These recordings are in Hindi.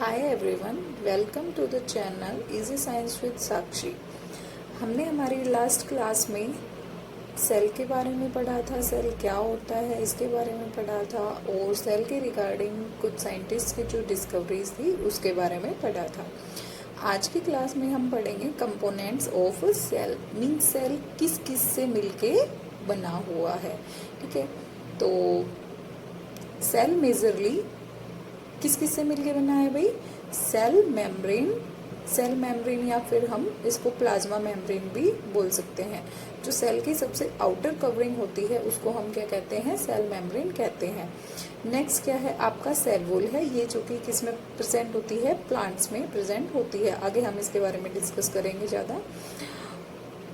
Hi everyone, welcome to the channel easy science with Sakshi. हमने हमारी लास्ट क्लास में सेल के बारे में पढ़ा था, सेल क्या होता है इसके बारे में पढ़ा था और सेल के रिगार्डिंग कुछ साइंटिस्ट की जो डिस्कवरीज थी उसके बारे में पढ़ा था। आज की क्लास में हम पढ़ेंगे components of cell, means cell किस किस से मिलके बना हुआ है। ठीक है, तो सेल मेजरली किस किस से मिलके बना है भाई? सेल मेम्ब्रेन या फिर हम इसको प्लाज्मा मेम्ब्रेन भी बोल सकते हैं। जो सेल की सबसे आउटर कवरिंग होती है उसको हम क्या कहते हैं? सेल मेम्ब्रेन कहते हैं। नेक्स्ट क्या है आपका? सेल वॉल है, ये जो कि किस में प्रेजेंट होती है? प्लांट्स में प्रेजेंट होती है। आगे हम इसके बारे में डिस्कस करेंगे ज़्यादा।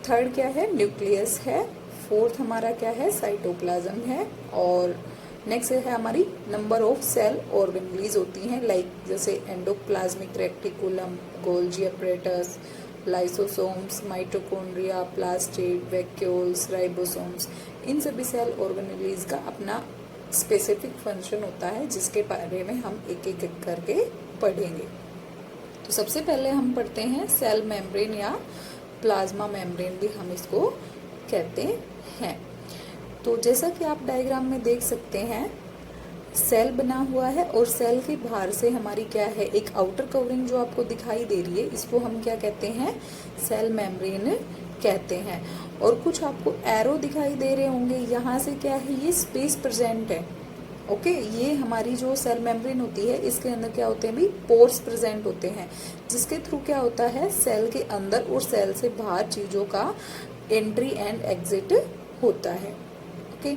थर्ड क्या है? न्यूक्लियस है। फोर्थ हमारा क्या है? साइटोप्लाज्म है। और नेक्स्ट है हमारी नंबर ऑफ सेल ऑर्गेनेलीज होती हैं, लाइक जैसे endoplasmic reticulum, Golgi apparatus, lysosomes, mitochondria, plastid, vacuoles, ribosomes. इन सभी सेल ऑर्गेनेलीज का अपना स्पेसिफिक फंक्शन होता है जिसके बारे में हम एक एक करके पढ़ेंगे। तो सबसे पहले हम पढ़ते हैं सेल मेम्ब्रेन या प्लाज्मा मेम्ब्रेन भी हम इसको कहते हैं। तो जैसा कि आप डायग्राम में देख सकते हैं, सेल बना हुआ है और सेल के बाहर से हमारी क्या है? एक आउटर कवरिंग जो आपको दिखाई दे रही है, इसको हम क्या कहते हैं? सेल मेम्ब्रेन कहते हैं। और कुछ आपको एरो दिखाई दे रहे होंगे, यहाँ से क्या है? ये स्पेस प्रेजेंट है। ओके, ये हमारी जो सेल मेम्ब्रेन होती है इसके अंदर क्या होते हैं भी? पोर्स प्रेजेंट होते हैं, जिसके थ्रू क्या होता है? सेल के अंदर और सेल से बाहर चीजों का एंट्री एंड एग्जिट होता है। ओके,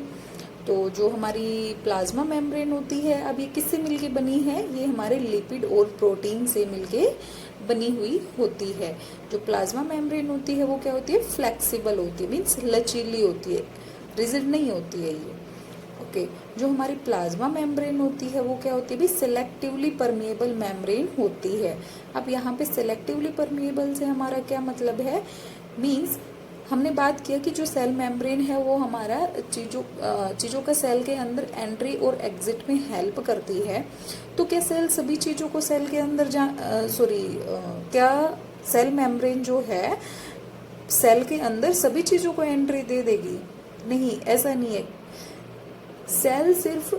तो जो हमारी प्लाज्मा मेम्ब्रेन होती है, अब ये किससे मिलके बनी है? ये हमारे लिपिड और प्रोटीन से मिलके बनी हुई होती है। जो प्लाज्मा मेम्ब्रेन होती है वो क्या होती है? फ्लेक्सिबल होती है, मीन्स लचीली होती है, रिजिड नहीं होती है ये। ओके, जो हमारी प्लाज्मा मेम्ब्रेन होती है वो क्या होती है भी? सिलेक्टिवली परमिएबल मेम्ब्रेन होती है। अब यहाँ पे सिलेक्टिवली परमिएबल से हमारा क्या मतलब है? मीन्स हमने बात किया कि जो सेल मेम्ब्रेन है वो हमारा चीजों का सेल के अंदर एंट्री और एग्जिट में हेल्प करती है। तो क्या सेल सभी चीजों को सेल के अंदर क्या सेल मेम्ब्रेन जो है सेल के अंदर सभी चीजों को एंट्री दे देगी? नहीं, ऐसा नहीं है। सेल सिर्फ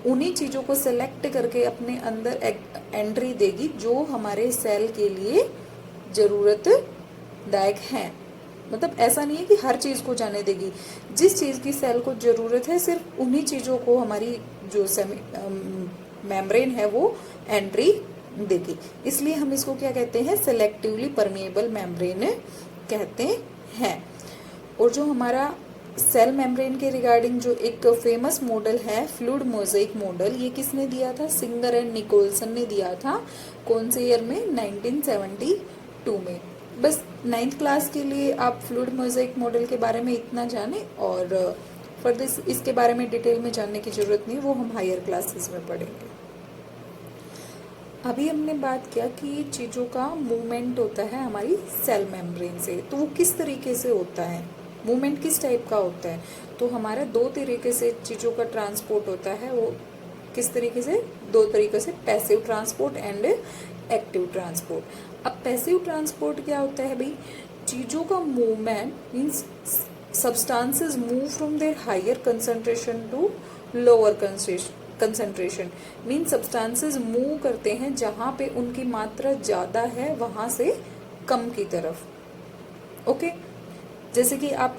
उन्हीं चीजों को सेलेक्ट करके अपने अंदर एंट्री देगी जो हमारे सेल के लिए जरूरतदायक है। मतलब ऐसा नहीं है कि हर चीज को जाने देगी। जिस चीज की सेल को जरूरत है सिर्फ उन्हीं चीजों को हमारी जो मेम्ब्रेन है वो एंट्री देगी। इसलिए हम इसको क्या कहते हैं? सिलेक्टिवली परमिएबल मेम्ब्रेन कहते हैं। और जो हमारा सेल मेम्ब्रेन के रिगार्डिंग जो एक फेमस मॉडल है, फ्लूइड मोज़ेक मॉडल, ये किसने दिया था? सिंगर एंड निकोलसन ने दिया था। कौन से ईयर में? 1972 में। बस 9th क्लास के लिए आप फ्लूइड मोज़ेक मॉडल के बारे में इतना जाने, और फर्दर इसके बारे में डिटेल में जानने की जरूरत नहीं, वो हम हायर क्लासेस में पढ़ेंगे। अभी हमने बात किया कि चीज़ों का मूवमेंट होता है हमारी सेल मेम्ब्रेन से, तो वो किस तरीके से होता है? मूवमेंट किस टाइप का होता है? तो हमारा दो तरीके से चीज़ों का ट्रांसपोर्ट होता है। वो किस तरीके से? दो तरीके से, passive transport and active transport. अब पैसिव ट्रांसपोर्ट क्या होता है भाई? चीजों का movement means substances move from their higher concentration to lower concentration. Means substances move करते हैं जहां पे उनकी मात्रा ज्यादा है वहां से कम की तरफ। ओके, जैसे कि आप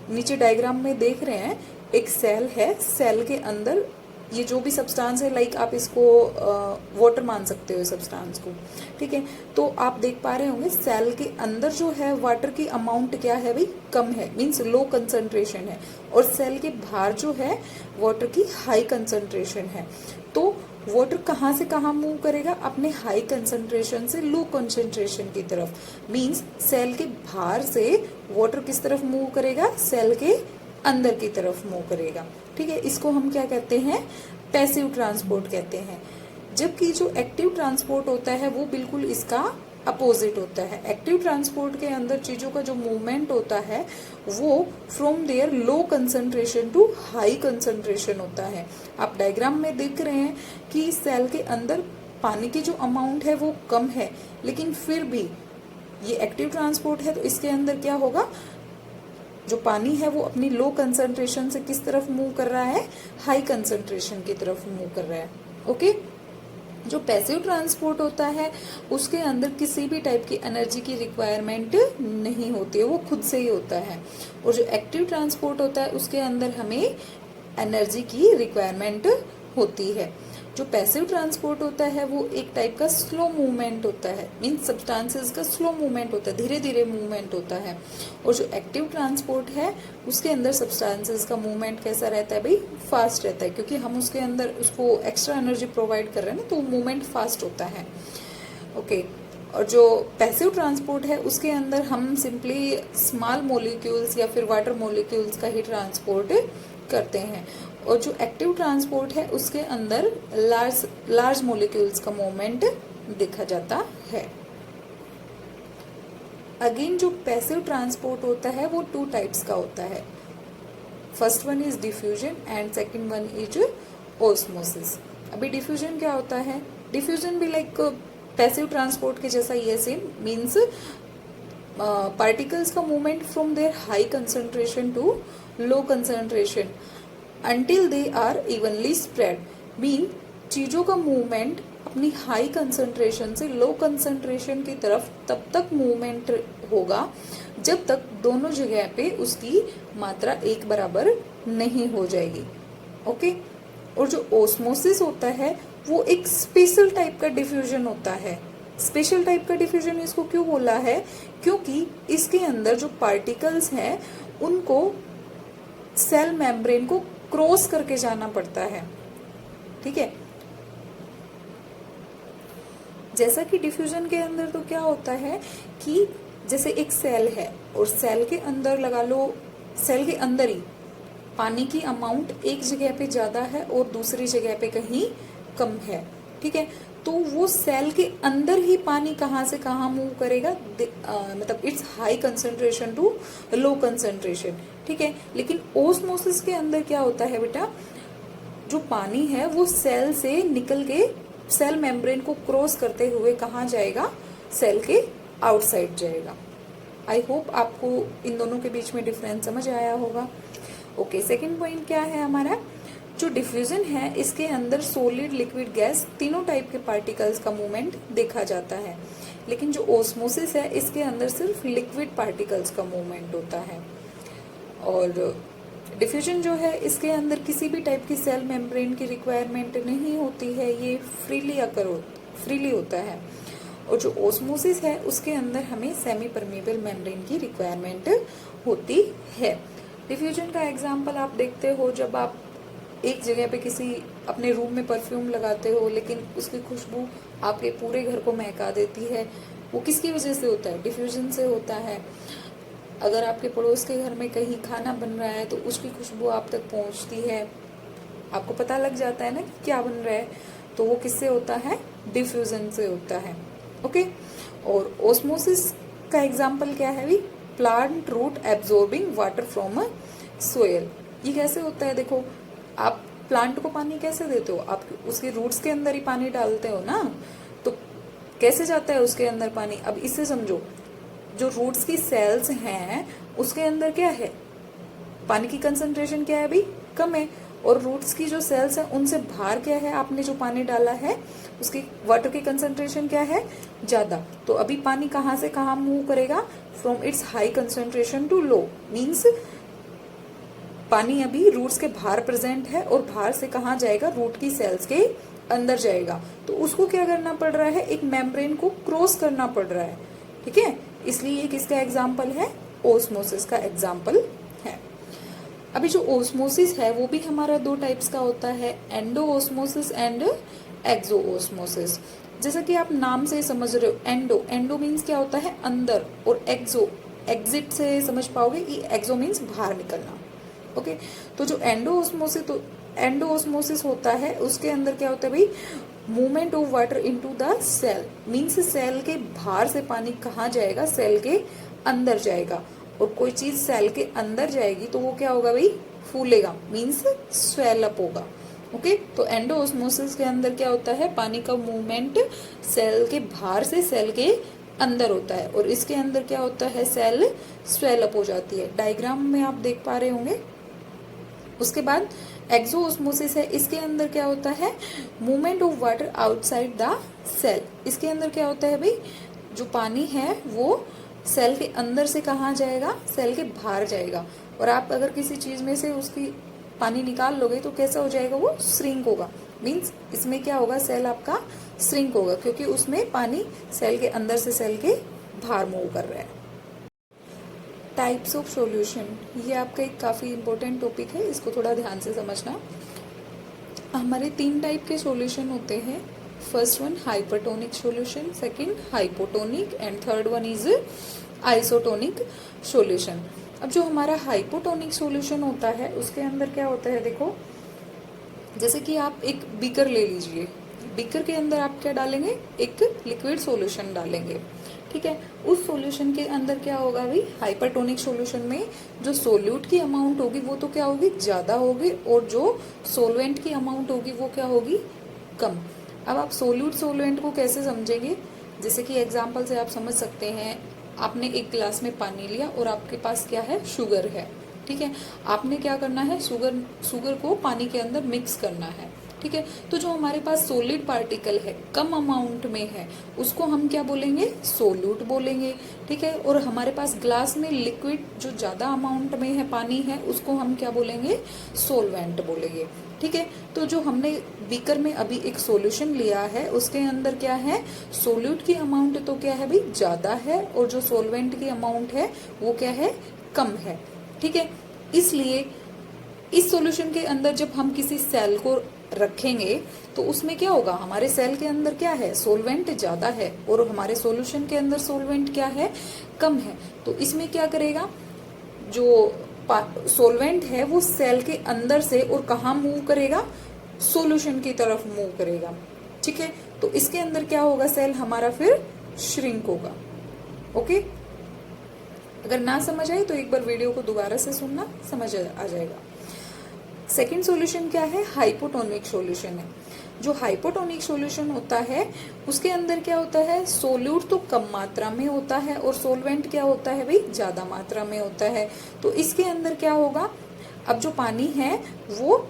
नीचे डायग्राम में देख रहे हैं, एक सेल है, सेल के अंदर ये जो भी सब्सटेंस है, लाइक आप इसको वाटर मान सकते हो सब्सटेंस को। ठीक है, तो आप देख पा रहे होंगे सेल के अंदर जो है वाटर की अमाउंट क्या है भाई? कम है, मीन्स लो कंसंट्रेशन है। और सेल के बाहर जो है वाटर की हाई कंसंट्रेशन है। तो वाटर कहाँ से कहाँ मूव करेगा? अपने हाई कंसंट्रेशन से लो कंसंट्रेशन की तरफ। मीन्स सेल के बाहर से वाटर किस तरफ मूव करेगा? सेल के अंदर की तरफ मूव करेगा। ठीक है, इसको हम क्या कहते हैं? पैसिव ट्रांसपोर्ट कहते हैं। जबकि जो एक्टिव ट्रांसपोर्ट होता है वो बिल्कुल इसका अपोजिट होता है। एक्टिव ट्रांसपोर्ट के अंदर चीजों का जो मूवमेंट होता है वो from their low concentration to high concentration होता है। आप डायग्राम में देख रहे हैं कि सेल के अंदर पानी की जो अमाउंट है वो कम है, लेकिन फिर भी ये एक्टिव ट्रांसपोर्ट है, तो इसके अंदर क्या होगा, जो पानी है वो अपनी लो कंसंट्रेशन से किस तरफ मूव कर रहा है, हाई कंसंट्रेशन की तरफ मूव कर रहा है। ओके, जो पैसिव ट्रांसपोर्ट होता है उसके अंदर किसी भी टाइप की एनर्जी की रिक्वायरमेंट नहीं होती है, वो खुद से ही होता है। और जो एक्टिव ट्रांसपोर्ट होता है उसके अंदर हमें एनर्जी की रिक्वायरमेंट होती है। जो पैसिव ट्रांसपोर्ट होता है वो एक टाइप का स्लो मूवमेंट होता है, मीन्स सब्सटेंसेस का स्लो मूवमेंट होता है, धीरे धीरे मूवमेंट होता है। और जो एक्टिव ट्रांसपोर्ट है उसके अंदर सब्सटेंसेस का मूवमेंट कैसा रहता है भाई, फास्ट रहता है, क्योंकि हम उसके अंदर उसको एक्स्ट्रा एनर्जी प्रोवाइड कर रहे हैं ना, तो मूवमेंट फास्ट होता है। ओके, और जो पैसिव ट्रांसपोर्ट है उसके अंदर हम सिंपली स्मॉल मोलिक्यूल्स या फिर वाटर मोलिक्यूल्स का ही ट्रांसपोर्ट करते हैं। और जो एक्टिव ट्रांसपोर्ट है उसके अंदर लार्ज मोलिक्यूल्स का मूवमेंट देखा जाता है। अगेन जो पैसिव ट्रांसपोर्ट होता है वो 2 टाइप्स का होता है। First one is diffusion and second one is osmosis. अभी डिफ्यूजन क्या होता है, डिफ्यूजन भी लाइक पैसिव ट्रांसपोर्ट के जैसा ही है, सेम मीन्स पार्टिकल्स का movement from their high concentration to low concentration until they are evenly spread, mean चीजों का मूवमेंट अपनी हाई कंसंट्रेशन से लो कंसंट्रेशन की तरफ तब तक मूवमेंट होगा जब तक दोनों जगह पे उसकी मात्रा एक बराबर नहीं हो जाएगी। ओके, और जो ओस्मोसिस होता है वो एक स्पेशल टाइप का डिफ्यूजन होता है। स्पेशल टाइप का डिफ्यूजन इसको क्यों बोला है, क्योंकि इसके अंदर जो पार्टिकल्स हैं उनको सेल मेम्ब्रेन को क्रॉस करके जाना पड़ता है। ठीक है, जैसा कि डिफ्यूजन के अंदर तो क्या होता है कि जैसे एक सेल है और सेल के अंदर लगा लो, सेल के अंदर ही पानी की अमाउंट एक जगह पे ज्यादा है और दूसरी जगह पे कहीं कम है। ठीक है, तो वो सेल के अंदर ही पानी कहाँ से कहाँ मूव करेगा, मतलब it's high concentration to low concentration. ठीक है, लेकिन ओस्मोसिस के अंदर क्या होता है बेटा, जो पानी है वो सेल से निकल के सेल मेम्ब्रेन को क्रॉस करते हुए कहाँ जाएगा, सेल के आउटसाइड जाएगा। आई होप आपको इन दोनों के बीच में डिफरेंस समझ आया होगा। ओके, सेकेंड पॉइंट क्या है हमारा, जो डिफ्यूजन है इसके अंदर सॉलिड, लिक्विड, गैस तीनों टाइप के पार्टिकल्स का मूवमेंट देखा जाता है, लेकिन जो ओस्मोसिस है इसके अंदर सिर्फ लिक्विड पार्टिकल्स का मूवमेंट होता है। और डिफ्यूजन जो है इसके अंदर किसी भी टाइप की सेल मेम्ब्रेन की रिक्वायरमेंट नहीं होती है, ये फ्रीली होता है। और जो ओस्मोसिस है उसके अंदर हमें सेमी परमेबल मेम्ब्रेन की रिक्वायरमेंट होती है। डिफ्यूजन का एग्जाम्पल आप देखते हो, जब आप एक जगह पे किसी अपने रूम में परफ्यूम लगाते हो लेकिन उसकी खुशबू आपके पूरे घर को महका देती है, वो किसकी वजह से होता है, डिफ्यूजन से होता है। अगर आपके पड़ोस के घर में कहीं खाना बन रहा है तो उसकी खुशबू आप तक पहुंचती है, आपको पता लग जाता है ना कि क्या बन रहा है, तो वो किससे होता है, डिफ्यूजन से होता है। ओके, और ओस्मोसिस का एग्जाम्पल क्या है भी, plant root absorbing water from a soil. ये कैसे होता है, देखो आप प्लांट को पानी कैसे देते हो, आप उसके रूट्स के अंदर ही पानी डालते हो ना, तो कैसे जाता है उसके अंदर पानी। अब इससे समझो, जो रूट्स की सेल्स हैं उसके अंदर क्या है, पानी की कंसंट्रेशन क्या है अभी, कम है, और रूट्स की जो सेल्स हैं उनसे बाहर क्या है, आपने जो पानी डाला है उसकी वाटर की कंसंट्रेशन क्या है, ज्यादा। तो अभी पानी कहाँ से कहाँ मूव करेगा, from its high concentration to low, means पानी अभी रूट्स के बाहर प्रेजेंट है और बाहर से कहाँ जाएगा, रूट की सेल्स के अंदर जाएगा। तो उसको क्या करना पड़ रहा है, एक मेम्ब्रेन को क्रॉस करना पड़ रहा है। ठीक है, इसलिए ये किसका एग्जाम्पल है, ओस्मोसिस का एग्जाम्पल है। अभी जो ओस्मोसिस है वो भी हमारा 2 टाइप्स का होता है, endo osmosis and exo osmosis. जैसा कि आप नाम से समझ रहे हो, एंडो मीन्स क्या होता है, अंदर, और एक्सो एग्जिट से समझ पाओगे कि एक्सो मीन्स बाहर निकलना। ओके, तो जो एंडो ओस्मोसिस होता है उसके अंदर क्या होता है भाई, movement of water into the cell, means cell के बाहर से पानी कहाँ जाएगा, सेल के अंदर जाएगा। और कोई चीज सेल के अंदर जाएगी तो वो क्या होगा भाई, फूलेगा, मीन्स स्वेल अप होगा। ओके, तो एंडोऑस्मोसिस के अंदर क्या होता है, पानी का मूवमेंट सेल के बाहर से सेल के अंदर होता है, और इसके अंदर क्या होता है, सेल स्वेल अप हो जाती है। डायग्राम में आप देख पा रहे होंगे। उसके बाद एक्सोऑस्मोसिस है, इसके अंदर क्या होता है, movement of water outside the cell. इसके अंदर क्या होता है भाई, जो पानी है वो सेल के अंदर से कहाँ जाएगा, सेल के बाहर जाएगा। और आप अगर किसी चीज में से उसकी पानी निकाल लोगे तो कैसा हो जाएगा, वो श्रिंक होगा। मीन्स इसमें क्या होगा, सेल आपका श्रिंक होगा, क्योंकि उसमें पानी सेल के अंदर से सेल के बाहर मूव कर रहा है। टाइप्स ऑफ सॉल्यूशन, ये आपका एक काफ़ी इंपॉर्टेंट टॉपिक है, इसको थोड़ा ध्यान से समझना। हमारे 3 टाइप के सॉल्यूशन होते हैं। First one hypertonic solution, second hypotonic, and third one is isotonic solution. अब जो हमारा हाइपोटोनिक सॉल्यूशन होता है उसके अंदर क्या होता है, देखो जैसे कि आप एक बीकर ले लीजिए, बीकर के अंदर आप क्या डालेंगे, एक लिक्विड सॉल्यूशन डालेंगे, ठीक है। उस सॉल्यूशन के अंदर क्या होगा भाई, हाइपरटोनिक सॉल्यूशन में जो सोल्यूट की अमाउंट होगी वो तो क्या होगी, ज्यादा होगी, और जो सोलवेंट की अमाउंट होगी वो क्या होगी, कम। अब आप सोल्यूट सोलवेंट को कैसे समझेंगे, जैसे कि एग्जाम्पल से आप समझ सकते हैं, आपने एक गिलास में पानी लिया और आपके पास क्या है, शुगर है, ठीक है। आपने क्या करना है, शुगर को पानी के अंदर मिक्स करना है, ठीक है। तो जो हमारे पास सोलिड पार्टिकल है, कम अमाउंट में है, उसको हम क्या बोलेंगे, सोल्यूट बोलेंगे, ठीक है। और हमारे पास ग्लास में लिक्विड जो ज्यादा अमाउंट में है, पानी है, उसको हम क्या बोलेंगे, सोलवेंट बोलेंगे, ठीक है। तो जो हमने बीकर में अभी एक सॉल्यूशन लिया है उसके अंदर क्या है, सोल्यूट की अमाउंट तो क्या है भाई, ज्यादा है, और जो सोलवेंट की अमाउंट है वो क्या है, कम है, ठीक है। इसलिए इस सॉल्यूशन के अंदर जब हम किसी सेल को रखेंगे तो उसमें क्या होगा, हमारे सेल के अंदर क्या है, सोलवेंट ज्यादा है, और हमारे सॉल्यूशन के अंदर सोलवेंट क्या है, कम है। तो इसमें क्या करेगा, जो सोलवेंट है वो सेल के अंदर से और कहाँ मूव करेगा, सॉल्यूशन की तरफ मूव करेगा, ठीक है। तो इसके अंदर क्या होगा, सेल हमारा फिर श्रिंक होगा। ओके, अगर ना समझ आए तो एक बार वीडियो को दोबारा से सुनना, समझ आ जाएगा। सेकेंड सॉल्यूशन क्या है, हाइपोटोनिक सॉल्यूशन है। जो हाइपोटोनिक सॉल्यूशन होता है उसके अंदर क्या होता है, सोल्यूट तो कम मात्रा में होता है और सोलवेंट क्या होता है भाई, ज्यादा मात्रा में होता है। तो इसके अंदर क्या होगा, अब जो पानी है वो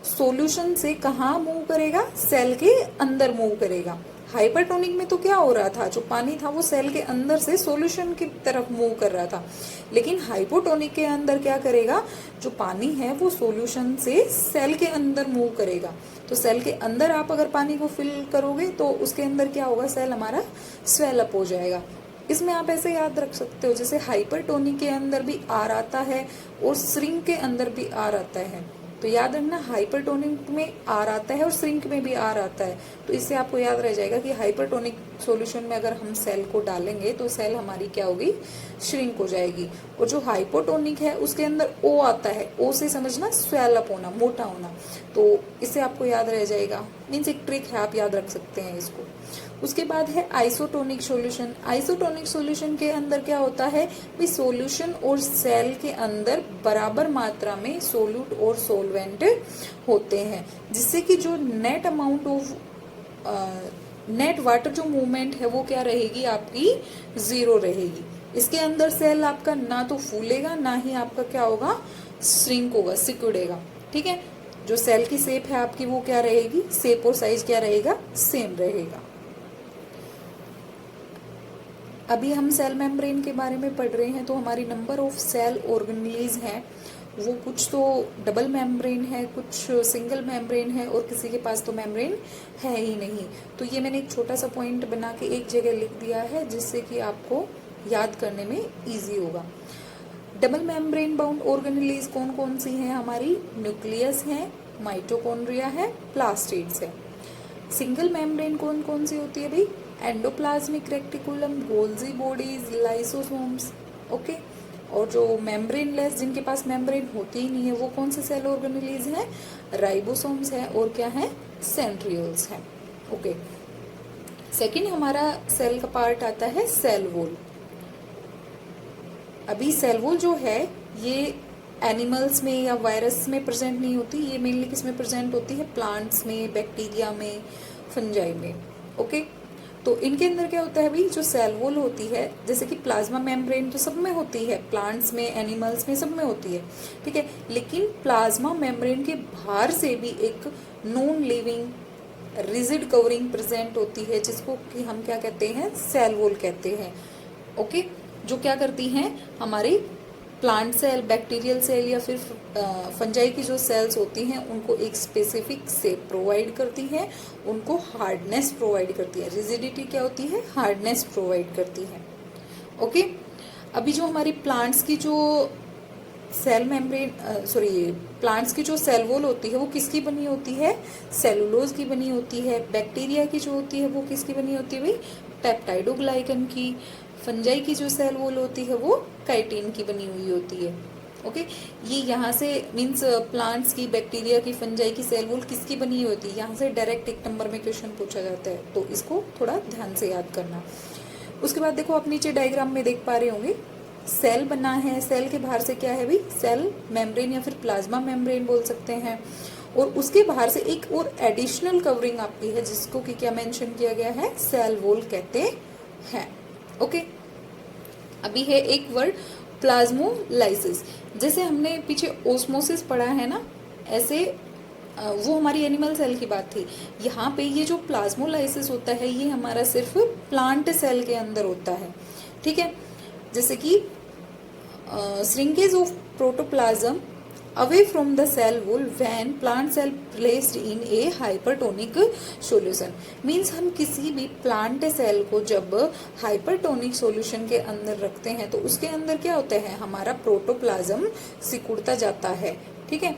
सॉल्यूशन से कहाँ मूव करेगा, सेल के अंदर मूव करेगा। हाइपरटोनिक में तो क्या हो रहा था, जो पानी था वो सेल के अंदर से सॉल्यूशन की तरफ मूव कर रहा था, लेकिन हाइपोटोनिक के अंदर क्या करेगा, जो पानी है वो सॉल्यूशन से सेल के अंदर मूव करेगा। तो सेल के अंदर आप अगर पानी को फिल करोगे तो उसके अंदर क्या होगा, सेल हमारा स्वेल अप हो जाएगा। इसमें आप ऐसे याद रख सकते हो, जैसे हाइपरटोनिक के अंदर भी आर आता है और श्रिंक के अंदर भी आर आता है। तो याद रखना, हाइपरटोनिक में आर आता है और श्रिंक में भी आर आता है। तो इससे आपको याद रह जाएगा कि हाइपरटोनिक सॉल्यूशन में अगर हम सेल को डालेंगे तो सेल हमारी क्या होगी, श्रिंक हो जाएगी। और जो हाइपोटोनिक है उसके अंदर ओ आता है, ओ से समझना स्वेल अप होना, मोटा होना। तो इससे आपको याद रह जाएगा, मीन्स एक ट्रिक है, आप याद रख सकते हैं इसको। उसके बाद है आइसोटोनिक सॉल्यूशन। आइसोटोनिक सॉल्यूशन के अंदर क्या होता है, भी सॉल्यूशन और सेल के अंदर बराबर मात्रा में सोल्यूट और सोलवेंट होते हैं, जिससे कि जो net amount of net water जो मूवमेंट है वो क्या रहेगी, आपकी 0 रहेगी। इसके अंदर सेल आपका ना तो फूलेगा ना ही आपका क्या होगा, श्रिंक होगा, सिकुड़ेगा, ठीक है। जो सेल की शेप है आपकी वो क्या रहेगी, शेप और साइज क्या रहेगा, सेम रहेगा। अभी हम सेल मेम्ब्रेन के बारे में पढ़ रहे हैं, तो हमारी नंबर ऑफ सेल ऑर्गेनेलीज हैं वो कुछ तो डबल मेम्ब्रेन है, कुछ सिंगल मेम्ब्रेन है, और किसी के पास तो मेम्ब्रेन है ही नहीं। तो ये मैंने एक छोटा सा पॉइंट बना के एक जगह लिख दिया है, जिससे कि आपको याद करने में इजी होगा। डबल मेम्ब्रेन बाउंड ऑर्गेनेलीज कौन कौन सी हैं हमारी, न्यूक्लियस है, माइटोकॉन्ड्रिया है, प्लास्टिड्स है। सिंगल मेम्ब्रेन कौन कौन सी होती है भाई, endoplasmic reticulum, Golgi bodies, lysosomes, okay. और जो मेम्ब्रेनलेस, जिनके पास मेम्ब्रेन होती ही नहीं है, वो कौन से सेल ऑर्गेनेलीज हैं, राइबोसोम्स है, और क्या है, सेंट्रियोल्स हैं, ओके। सेकंड हमारा सेल का पार्ट आता है सेल वॉल। अभी सेल वॉल जो है ये एनिमल्स में या वायरस में प्रेजेंट नहीं होती, ये मेनली किस में प्रेजेंट होती है, प्लांट्स में, बैक्टीरिया में, फंजाई में। ओके, तो इनके अंदर क्या होता है भाई, जो सेल वॉल होती है, जैसे कि प्लाज्मा मेम्ब्रेन तो सब में होती है, प्लांट्स में, एनिमल्स में, सब में होती है, ठीक है। लेकिन प्लाज्मा मेम्ब्रेन के बाहर से भी एक non living rigid covering present होती है, जिसको कि हम क्या कहते हैं, सेल वॉल कहते हैं। ओके, जो क्या करती हैं, हमारी प्लांट सेल, बैक्टीरियल सेल या फिर फंजाई की जो सेल्स होती हैं उनको एक स्पेसिफिक शेप प्रोवाइड करती है, उनको हार्डनेस प्रोवाइड करती है। रिजिडिटी क्या होती है, हार्डनेस प्रोवाइड करती है। ओके, अभी जो हमारी प्लांट्स की जो सेल मेम्ब्रेन प्लांट्स की जो सेल वॉल होती है वो किसकी बनी होती है, सेलुलोज की बनी होती है। बैक्टीरिया की जो होती है वो किसकी बनी होती है भाई, पेप्टाइडोग्लाइकन की। फंजाई की जो सेल वॉल होती है वो काइटिन की बनी हुई होती है। ओके, ये यहाँ से मीन्स प्लांट्स की, बैक्टीरिया की, फंजाई की सेल वॉल किसकी बनी हुई होती है, यहाँ से डायरेक्ट एक नंबर में क्वेश्चन पूछा जाता है, तो इसको थोड़ा ध्यान से याद करना। उसके बाद देखो आप नीचे डायग्राम में देख पा रहे होंगे, सेल बना है, सेल के बाहर से क्या है भाई, सेल मेम्ब्रेन या फिर प्लाज्मा मेम्ब्रेन बोल सकते हैं, और उसके बाहर से एक और एडिशनल कवरिंग आपकी है जिसको कि क्या मेंशन किया गया है, सेल वॉल कहते हैं। ओके, अभी है एक वर्ड प्लाज्मोलाइसिस। जैसे हमने पीछे ओस्मोसिस पढ़ा है ना, ऐसे वो हमारी एनिमल सेल की बात थी। यहाँ पे ये जो प्लाज्मोलाइसिस होता है ये हमारा सिर्फ प्लांट सेल के अंदर होता है, ठीक है। जैसे कि shrinkage of protoplasm away from the cell wall when plant cell placed in a hypertonic solution। Means हम किसी भी प्लांट सेल को जब हाइपरटोनिक सॉल्यूशन के अंदर रखते हैं तो उसके अंदर क्या होता है, हमारा प्रोटोप्लाज्म सिकुड़ता जाता है, ठीक है।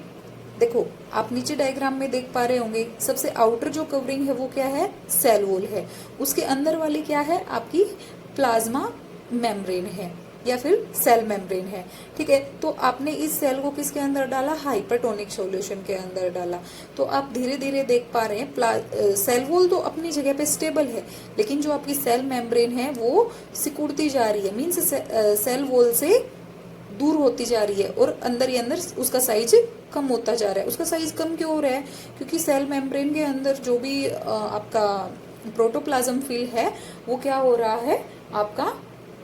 देखो आप नीचे डायग्राम में देख पा रहे होंगे, सबसे आउटर जो कवरिंग है वो क्या है, सेल वॉल है, उसके अंदर वाली क्या है, आपकी प्लाज्मा मेम्ब्रेन है या फिर सेल मेम्ब्रेन है, ठीक है। तो आपने इस सेल को किसके अंदर डाला, हाइपरटोनिक सॉल्यूशन के अंदर डाला। तो आप धीरे धीरे देख पा रहे हैं सेल वॉल तो अपनी जगह पे स्टेबल है, लेकिन जो आपकी सेल मेम्ब्रेन है वो सिकुड़ती जा रही है, मीन्स सेल वॉल से दूर होती जा रही है और अंदर ही अंदर उसका साइज कम होता जा रहा है। उसका साइज कम क्यों हो रहा है, क्योंकि सेल मेम्ब्रेन के अंदर जो भी आपका प्रोटोप्लाज्म फील्ड है वो क्या हो रहा है, आपका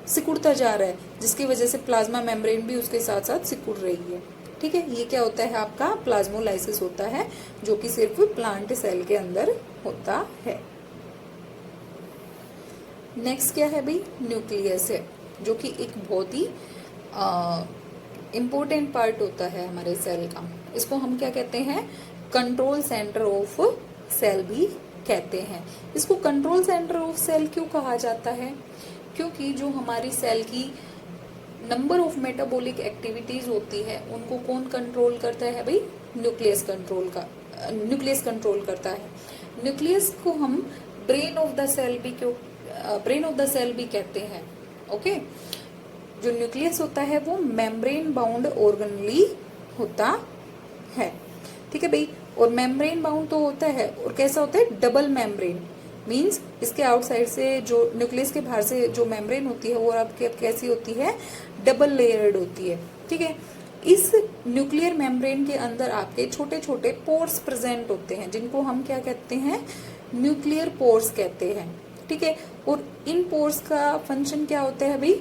सिकुड़ता जा रहा है, जिसकी वजह से प्लाज्मा मेम्ब्रेन भी उसके साथ साथ सिकुड़ रही है, ठीक है। ये क्या होता है, आपका प्लाज्मोलाइसिस होता है, जो कि सिर्फ प्लांट सेल के अंदर होता है। नेक्स्ट क्या है भाई, न्यूक्लियस है, जो कि एक बहुत ही इम्पोर्टेंट पार्ट होता है हमारे सेल का। इसको हम क्या कहते हैं, कंट्रोल सेंटर ऑफ सेल भी कहते हैं। इसको कंट्रोल सेंटर ऑफ सेल क्यों कहा जाता है, क्योंकि जो हमारी सेल की नंबर ऑफ मेटाबॉलिक एक्टिविटीज होती है उनको कौन कंट्रोल करता है भाई, न्यूक्लियस कंट्रोल करता है। न्यूक्लियस को हम ब्रेन ऑफ द सेल भी कहते हैं। ओके, जो न्यूक्लियस होता है वो मेम्ब्रेन बाउंड ऑर्गेनेली होता है, ठीक है भाई। और मेम्ब्रेन बाउंड तो होता है, और कैसा होता है, डबल मेम्ब्रेन, मीन्स इसके आउटसाइड से जो न्यूक्लियस के बाहर से जो मेम्ब्रेन होती है वो आपकी कैसी होती है, डबल लेयर्ड होती है, ठीक है। इस न्यूक्लियर मेम्ब्रेन के अंदर आपके छोटे छोटे पोर्स प्रेजेंट होते हैं, जिनको हम क्या कहते हैं, न्यूक्लियर पोर्स कहते हैं, ठीक है। और इन पोर्स का फंक्शन क्या होता है भाई,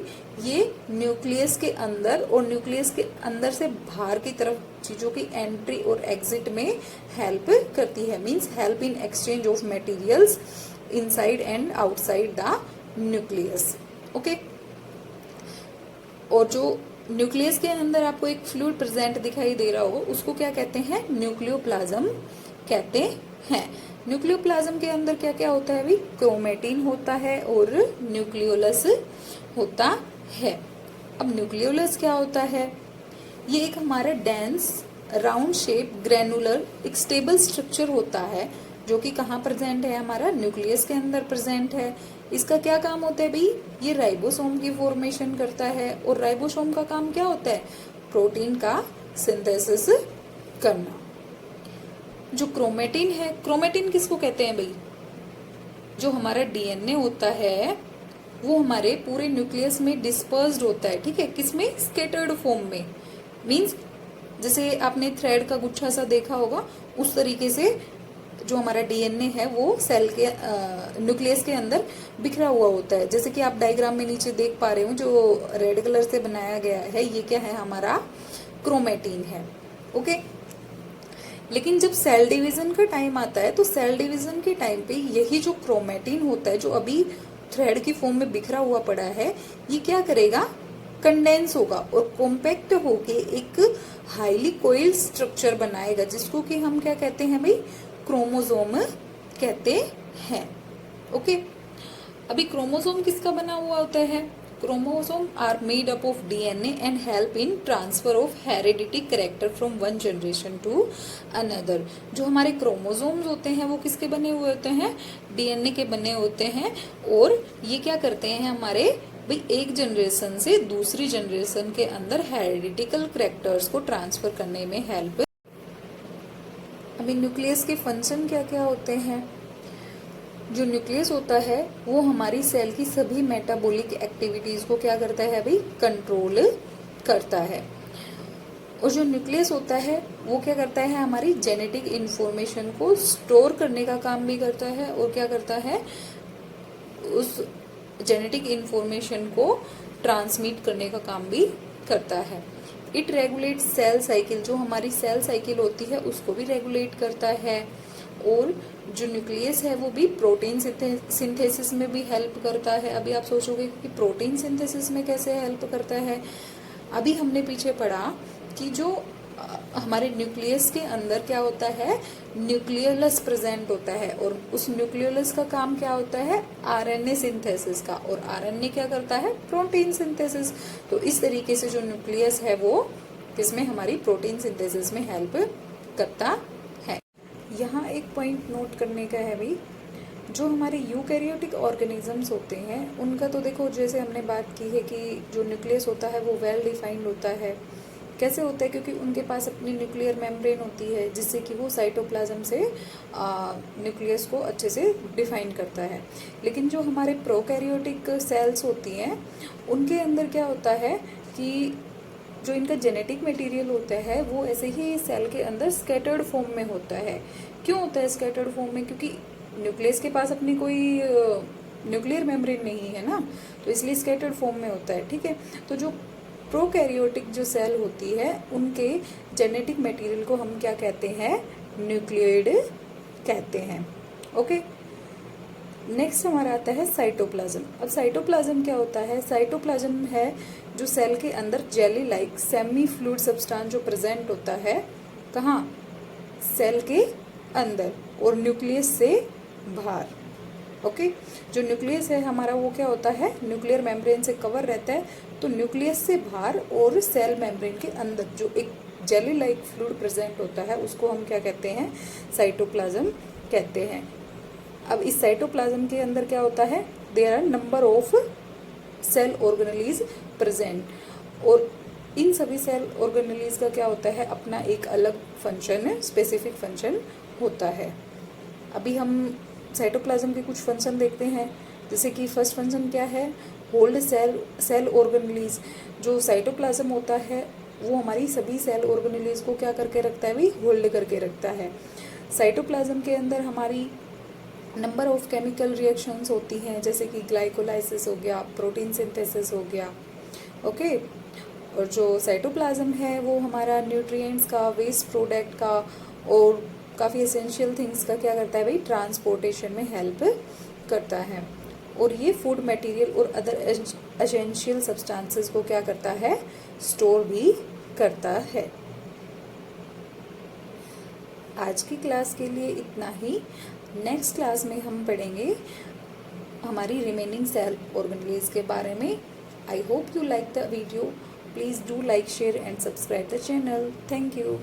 ये न्यूक्लियस के अंदर और न्यूक्लियस के अंदर से बाहर की तरफ चीजों की एंट्री और एग्जिट में हेल्प करती है, means help in exchange of materials inside and outside the nucleus. Okay, और जो न्यूक्लियस के अंदर आपको एक फ्लूइड प्रेजेंट दिखाई दे रहा होगा उसको क्या कहते हैं, न्यूक्लियोप्लाज्म कहते हैं। न्यूक्लियोप्लाज्म के अंदर क्या क्या होता है भाई, क्रोमेटिन होता है और न्यूक्लियोलस होता है। अब न्यूक्लियोलस क्या होता है, ये एक हमारा डेंस राउंड शेप ग्रेनुलर एक स्टेबल स्ट्रक्चर होता है, जो कि कहाँ प्रेजेंट है, हमारा न्यूक्लियस के अंदर प्रेजेंट है। इसका क्या काम होता है भाई, ये राइबोसोम की फॉर्मेशन करता है, और राइबोसोम का काम क्या होता है, प्रोटीन का सिंथेसिस करना। जो क्रोमेटिन है, क्रोमेटिन किसको कहते हैं भाई, जो हमारा डीएनए होता है वो हमारे पूरे न्यूक्लियस में डिस्पर्स्ड होता है, ठीक है, किसमें, स्कैटर्ड फॉर्म में, मींस जैसे आपने थ्रेड का गुच्छा सा देखा होगा, उस तरीके से जो हमारा डीएनए है वो सेल के न्यूक्लियस के अंदर बिखरा हुआ होता है। जैसे कि आप डायग्राम में नीचे देख पा रहे हो, जो रेड कलर से बनाया गया है, ये क्या है, हमारा क्रोमेटिन है। ओके, लेकिन जब सेल डिवीजन का टाइम आता है तो सेल डिवीजन के टाइम पे यही जो क्रोमेटिन होता है, जो अभी थ्रेड की फॉर्म में बिखरा हुआ पड़ा है, ये क्या करेगा, कंडेंस होगा और कॉम्पैक्ट होके एक हाईली कोइल्ड स्ट्रक्चर बनाएगा, जिसको कि हम क्या कहते हैं भाई, क्रोमोसोम कहते हैं। ओके, अभी क्रोमोसोम किसका बना हुआ होता है? Chromosome are made up of DNA and help in transfer of heredity character from one generation to another. जो हमारे क्रोमोसोम्स होते हैं वो किसके बने हुए होते हैं? डीएनए के बने होते हैं, और ये क्या करते हैं हमारे भाई, एक जनरेशन से दूसरी जनरेशन के अंदर हेरिडिटिकल कैरेक्टर्स को ट्रांसफर करने में हेल्प। अभी न्यूक्लियस के फंक्शन क्या क्या होते हैं? जो न्यूक्लियस होता है वो हमारी सेल की सभी मेटाबॉलिक एक्टिविटीज को क्या करता है भाई, कंट्रोल करता है। और जो न्यूक्लियस होता है वो क्या करता है, हमारी जेनेटिक इंफॉर्मेशन को स्टोर करने का काम भी करता है, और क्या करता है, उस जेनेटिक इंफॉर्मेशन को ट्रांसमिट करने का काम भी करता है। इट रेगुलेट सेल साइकिल, जो हमारी सेल साइकिल होती है उसको भी रेगुलेट करता है। और जो न्यूक्लियस है वो भी प्रोटीन सिंथेसिस में भी हेल्प करता है। अभी आप सोचोगे कि प्रोटीन सिंथेसिस में कैसे हेल्प करता है? अभी हमने पीछे पढ़ा कि जो हमारे न्यूक्लियस के अंदर क्या होता है, न्यूक्लियोलस प्रेजेंट होता है, और उस न्यूक्लियोलस का काम क्या होता है, आरएनए सिंथेसिस का, और आरएनए क्या करता है, प्रोटीन सिंथेसिस। तो इस तरीके से जो न्यूक्लियस है वो किसमें, हमारी प्रोटीन सिंथेसिस में हेल्प करता है। यहाँ एक पॉइंट नोट करने का है भाई, जो हमारे यूकैरियोटिक ऑर्गेनिजम्स होते हैं उनका तो देखो, जैसे हमने बात की है कि जो न्यूक्लियस होता है वो वेल डिफाइंड होता है। कैसे होता है? क्योंकि उनके पास अपनी न्यूक्लियर मेम्ब्रेन होती है, जिससे कि वो साइटोप्लाज्म से न्यूक्लियस को अच्छे से डिफाइन करता है। लेकिन जो हमारे प्रोकैरियोटिक सेल्स होती हैं उनके अंदर क्या होता है कि जो इनका जेनेटिक मटेरियल होता है वो ऐसे ही सेल के अंदर स्कैटर्ड फॉर्म में होता है। क्यों होता है स्कैटर्ड फॉर्म में? क्योंकि न्यूक्लियस के पास अपनी कोई न्यूक्लियर मेम्ब्रेन नहीं है ना, तो इसलिए स्कैटर्ड फॉर्म में होता है। ठीक है, तो जो प्रोकैरियोटिक जो सेल होती है उनके जेनेटिक मटेरियल को हम क्या कहते हैं, न्यूक्लियोइड कहते हैं। ओके, नेक्स्ट हमारा आता है साइटोप्लाज्म। अब साइटोप्लाज्म क्या होता है? साइटोप्लाज्म है जो सेल के अंदर jelly like semi fluid substance जो प्रेजेंट होता है, कहाँ, सेल के अंदर और न्यूक्लियस से बाहर। ओके, जो न्यूक्लियस है हमारा वो क्या होता है, न्यूक्लियर मेम्ब्रेन से कवर रहता है। तो न्यूक्लियस से बाहर और सेल मेम्ब्रेन के अंदर जो एक जेली लाइक फ्लूइड प्रेजेंट होता है उसको हम क्या कहते हैं, साइटोप्लाज्म कहते हैं। अब इस साइटोप्लाज्म के अंदर क्या होता है, there are number of cell organelles present, और इन सभी सेल ऑर्गेनेलीज का क्या होता है, अपना एक अलग फंक्शन, स्पेसिफिक फंक्शन होता है। अभी हम साइटोप्लाज्म के कुछ फंक्शन देखते हैं, जैसे कि फर्स्ट फंक्शन क्या है, होल्ड सेल ऑर्गेनेलीज। जो साइटोप्लाज्म होता है वो हमारी सभी सेल ऑर्गेनेलीज को क्या करके रखता है भाई, होल्ड करके रखता है। साइटोप्लाज्म के अंदर हमारी नंबर ऑफ केमिकल रिएक्शंस होती हैं, जैसे कि ग्लाइकोलाइसिस हो गया, प्रोटीन सिंथेसिस हो गया। ओके, और जो साइटोप्लाज्म है वो हमारा न्यूट्रिएंट्स का, वेस्ट प्रोडक्ट का और काफ़ी एसेंशियल थिंग्स का क्या करता है भाई, ट्रांसपोर्टेशन में हेल्प करता है। और ये फूड मटेरियल और अदर एसेंशियल सब्सटेंसेस को क्या करता है, स्टोर भी करता है। आज की क्लास के लिए इतना ही। नेक्स्ट क्लास में हम पढ़ेंगे हमारी रिमेनिंग सेल ऑर्गेनेलीज के बारे में। I hope you like the video. Please do like, share and subscribe the channel. Thank you.